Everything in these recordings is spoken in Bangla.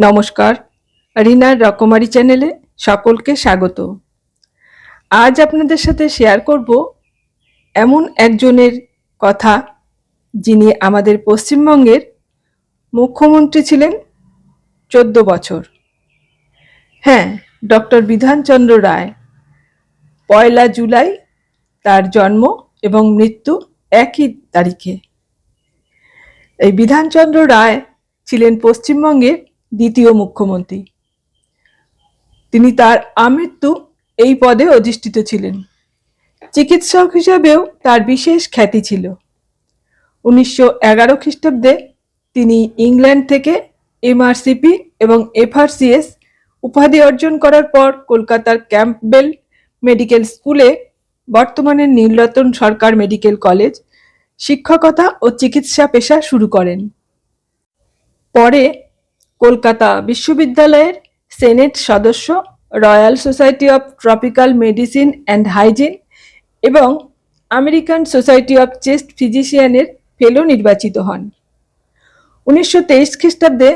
নমস্কার, রিনার রকমারি চ্যানেলে সকলকে স্বাগত। আজ আপনাদের সাথে শেয়ার করব এমন একজনের কথা যিনি আমাদের পশ্চিমবঙ্গের মুখ্যমন্ত্রী ছিলেন 14 বছর। হ্যাঁ, ডক্টর বিধানচন্দ্র রায়। 1 জুলাই তার জন্ম এবং মৃত্যু একই তারিখে। এই বিধানচন্দ্র রায় ছিলেন পশ্চিমবঙ্গের দ্বিতীয় মুখ্যমন্ত্রী। তিনি তার আমৃত্যু এই পদে অধিষ্ঠিত ছিলেন। চিকিৎসক হিসাবেও তার বিশেষ খ্যাতি ছিল। 1911 খ্রিস্টাব্দে তিনি ইংল্যান্ড থেকে এমআরসিপি এবং এফআরসিএস উপাধি অর্জন করার পর কলকাতার ক্যাম্পবেল মেডিকেল স্কুলে, বর্তমানে নীলরতন সরকার মেডিকেল কলেজ, শিক্ষকতা ও চিকিৎসা পেশা শুরু করেন। পরে কলকাতা বিশ্ববিদ্যালয়ের সেনেট সদস্য, royal society of tropical medicine and hygiene এবং আমেরিকান সোসাইটি অফ চেস্ট ফিজিশিয়ানের ফেলো নির্বাচিত হন। 1923 খ্রিস্টাব্দে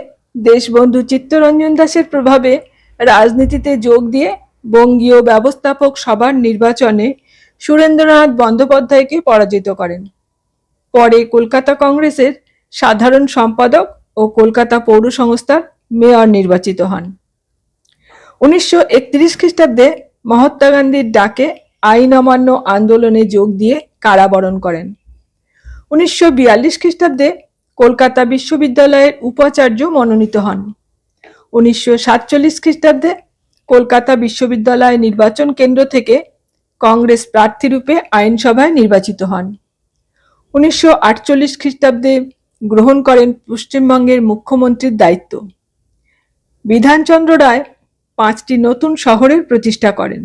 দেশবন্ধু চিত্তরঞ্জন দাসের প্রভাবে রাজনীতিতে যোগ দিয়ে বঙ্গীয় ব্যবস্থাপক সভার নির্বাচনে সুরেন্দ্রনাথ বন্দ্যোপাধ্যায়কে পরাজিত করেন। পরে কলকাতা কংগ্রেসের সাধারণ সম্পাদক ও কলকাতা পৌর সংস্থার মেয়র নির্বাচিত হন। 1931 খ্রিস্টাব্দে মহাত্মা গান্ধীর ডাকে আইন অমান্য আন্দোলনে যোগ দিয়ে কারাবরণ করেন। 1942 খ্রিস্টাব্দে কলকাতা বিশ্ববিদ্যালয়ের উপাচার্য মনোনীত হন। 1947 খ্রিস্টাব্দে কলকাতা বিশ্ববিদ্যালয় নির্বাচন কেন্দ্র থেকে কংগ্রেস প্রার্থীরূপে আইনসভায় নির্বাচিত হন। 1948 খ্রিস্টাব্দে গ্রহণ করেন পশ্চিমবঙ্গের মুখ্যমন্ত্রীর দায়িত্ব। বিধানচন্দ্র রায় 5টি নতুন শহরের প্রতিষ্ঠা করেন: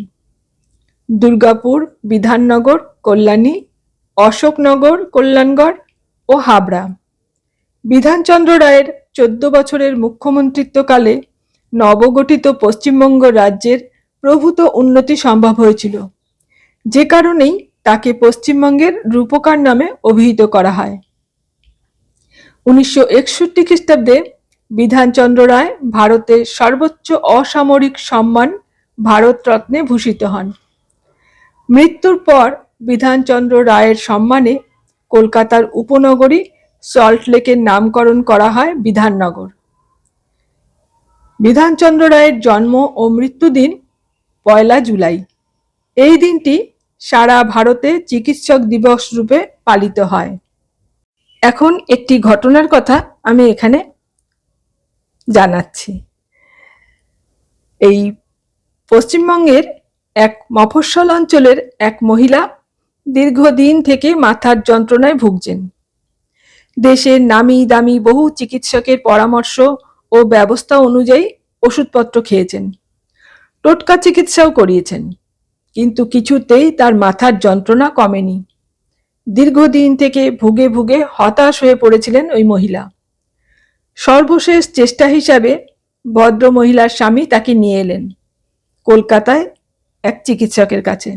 দুর্গাপুর, বিধাননগর, কল্যাণী, অশোকনগর, কল্যাণগড় ও হাবড়া। বিধানচন্দ্র রায়ের 14 বছরের মুখ্যমন্ত্রিত্বকালে নবগঠিত পশ্চিমবঙ্গ রাজ্যের প্রভূত উন্নতি সম্ভব হয়েছিল, যে কারণেই তাকে পশ্চিমবঙ্গের রূপকার নামে অভিহিত করা হয়। 1961 খ্রিস্টাব্দে বিধানচন্দ্র রায় ভারতের সর্বোচ্চ অসামরিক সম্মান ভারতরত্নে ভূষিত হন। মৃত্যুর পর বিধানচন্দ্র রায়ের সম্মানে কলকাতার উপনগরী সল্টলেকের নামকরণ করা হয় বিধাননগর। বিধানচন্দ্র রায়ের জন্ম ও মৃত্যুদিন 1 জুলাই। এই দিনটি সারা ভারতে চিকিৎসক দিবস রূপে পালিত হয়। এখন একটি ঘটনার কথা আমি এখানে জানাচ্ছি। এই পশ্চিমবঙ্গের এক মফস্বল অঞ্চলের এক মহিলা দীর্ঘদিন থেকে মাথার যন্ত্রণায় ভুগছেন। দেশের নামি দামি বহু চিকিৎসকের পরামর্শ ও ব্যবস্থা অনুযায়ী ওষুধপত্র খেয়েছেন, টোটকা চিকিৎসাও করিয়েছেন, কিন্তু কিছুতেই তার মাথার যন্ত্রণা কমেনি। দীর্ঘদিন থেকে ভুগে ভুগে হতাশ হয়ে পড়েছিলেন ওই মহিলা। সর্বশেষ চেষ্টা হিসাবে ভদ্র মহিলার স্বামী তাকে নিয়ে এলেন কলকাতায় এক চিকিৎসকের কাছে।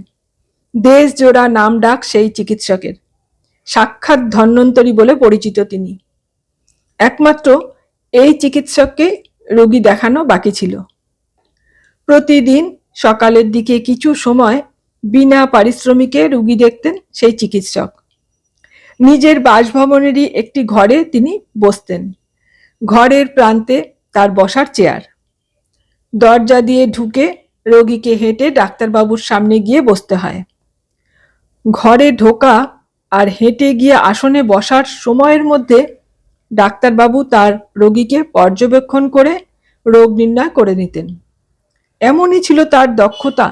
দেশ জোড়া নাম ডাক সেই চিকিৎসকের, সাক্ষাৎ ধন্বন্তরী বলে পরিচিত তিনি। একমাত্র এই চিকিৎসককে রোগী দেখানো বাকি ছিল। প্রতিদিন সকালের দিকে কিছু সময় বিনা পারিশ্রমিকে রোগী দেখতেন সেই চিকিৎসক। নিজের বাসভবনেরই একটি ঘরে তিনি বসতেন। ঘরের প্রান্তে তার বসার চেয়ার। দরজা দিয়ে ঢুকে রোগীকে হেঁটে ডাক্তারবাবুর সামনে গিয়ে বসতে হয়। ঘরে ঢোকা আর হেঁটে গিয়ে আসনে বসার সময়ের মধ্যে ডাক্তারবাবু তার রোগীকে পর্যবেক্ষণ করে রোগ নির্ণয় করে নিতেন। এমনই ছিল তার দক্ষতা।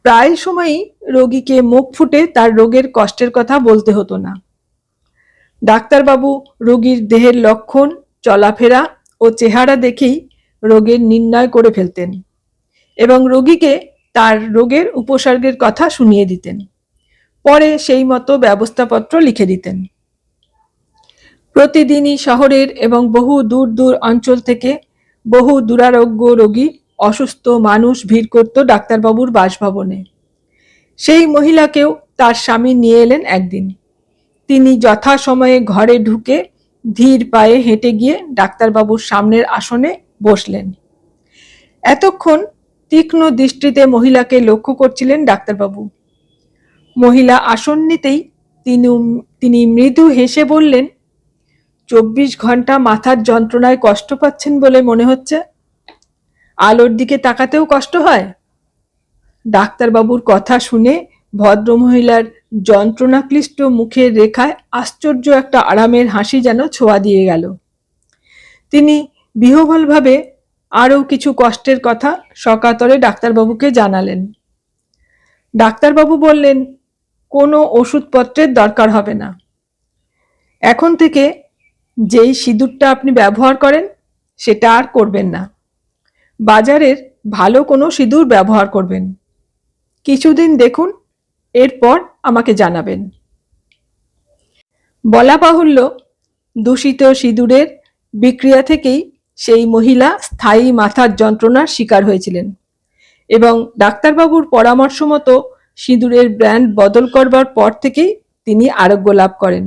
প্রায় সময়ই রোগীকে মুখ ফুটে তার রোগের কষ্টের কথা বলতে হতো না। ডাক্তারবাবু রোগীর দেহের লক্ষণ, চলাফেরা ও চেহারা দেখেই রোগের নির্ণয় করে ফেলতেন এবং রোগীকে তার রোগের উপসর্গের কথা শুনিয়ে দিতেন। পরে সেই মতো ব্যবস্থাপত্র লিখে দিতেন। প্রতিদিনই শহরের এবং বহু দূর দূর অঞ্চল থেকে বহু দুরারোগ্য রোগী, অসুস্থ মানুষ ভিড় করত ডাক্তারবাবুর বাসভবনে। সেই মহিলাকেও তার স্বামী নিয়ে এলেন একদিন। তিনি যথাসময়ে ঘরে ঢুকে ধীর পায়ে হেঁটে গিয়ে ডাক্তারবাবুর সামনের আসনে বসলেন। এতক্ষণ তীক্ষ্ণ দৃষ্টিতে মহিলাকে লক্ষ্য করছিলেন ডাক্তারবাবু। মহিলা আসন নিতেই তিনি মৃদু হেসে বললেন, 24 ঘন্টা মাথার যন্ত্রণায় কষ্ট পাচ্ছেন বলে মনে হচ্ছে। আলোর দিকে তাকাতেও কষ্ট হয়? ডাক্তারবাবুর কথা শুনে ভদ্রমহিলার যন্ত্রণাক্লিষ্ট মুখের রেখায় আশ্চর্য একটা আরামের হাসি যেন ছোঁয়া দিয়ে গেল। তিনি বিহ্বলভাবে আরও কিছু কষ্টের কথা সকাতরে ডাক্তারবাবুকে জানালেন। ডাক্তারবাবু বললেন, কোনো ওষুধপত্রের দরকার হবে না। এখন থেকে যেই সিঁদুরটা আপনি ব্যবহার করেন সেটা আর করবেন না। বাজারের ভালো কোনো সিঁদুর ব্যবহার করবেন। কিছুদিন দেখুন, এরপর আমাকে জানাবেন। বলা বাহুল্য, দূষিত সিঁদুরের বিক্রিয়া থেকেই সেই মহিলা স্থায়ী মাথার যন্ত্রণার শিকার হয়েছিলেন এবং ডাক্তারবাবুর পরামর্শ মতো সিঁদুরের ব্র্যান্ড বদল করবার পর থেকেই তিনি আরোগ্য লাভ করেন।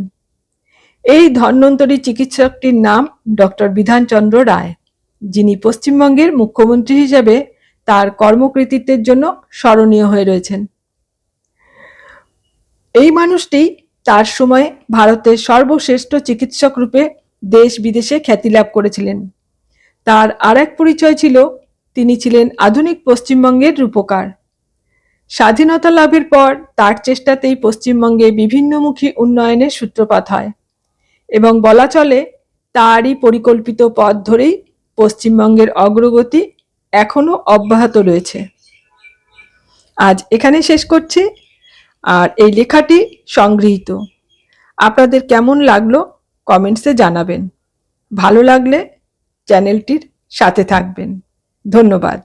এই ধন্বন্তরী চিকিৎসকটির নাম ডক্টর বিধানচন্দ্র রায়, যিনি পশ্চিমবঙ্গের মুখ্যমন্ত্রী হিসেবে তার কর্মকৃতিত্বের জন্য স্মরণীয় হয়ে রয়েছেন। এই মানুষটি তার সময় ভারতের সর্বশ্রেষ্ঠ চিকিৎসক রূপে দেশ বিদেশে খ্যাতি লাভ করেছিলেন। তার আর এক পরিচয় ছিল, তিনি ছিলেন আধুনিক পশ্চিমবঙ্গের রূপকার। স্বাধীনতা লাভের পর তার চেষ্টাতেই পশ্চিমবঙ্গে বিভিন্নমুখী উন্নয়নের সূত্রপাত হয় এবং বলা চলে তারই পরিকল্পিত পথ ধরেই পশ্চিমবঙ্গের অগ্রগতি এখনো অব্যাহত রয়েছে। আজ এখানে শেষ করছি, আর এই লেখাটি সংগৃহীত। আপনাদের কেমন লাগলো কমেন্টসে জানাবেন। ভালো লাগলে চ্যানেলটির সাথে থাকবেন। ধন্যবাদ।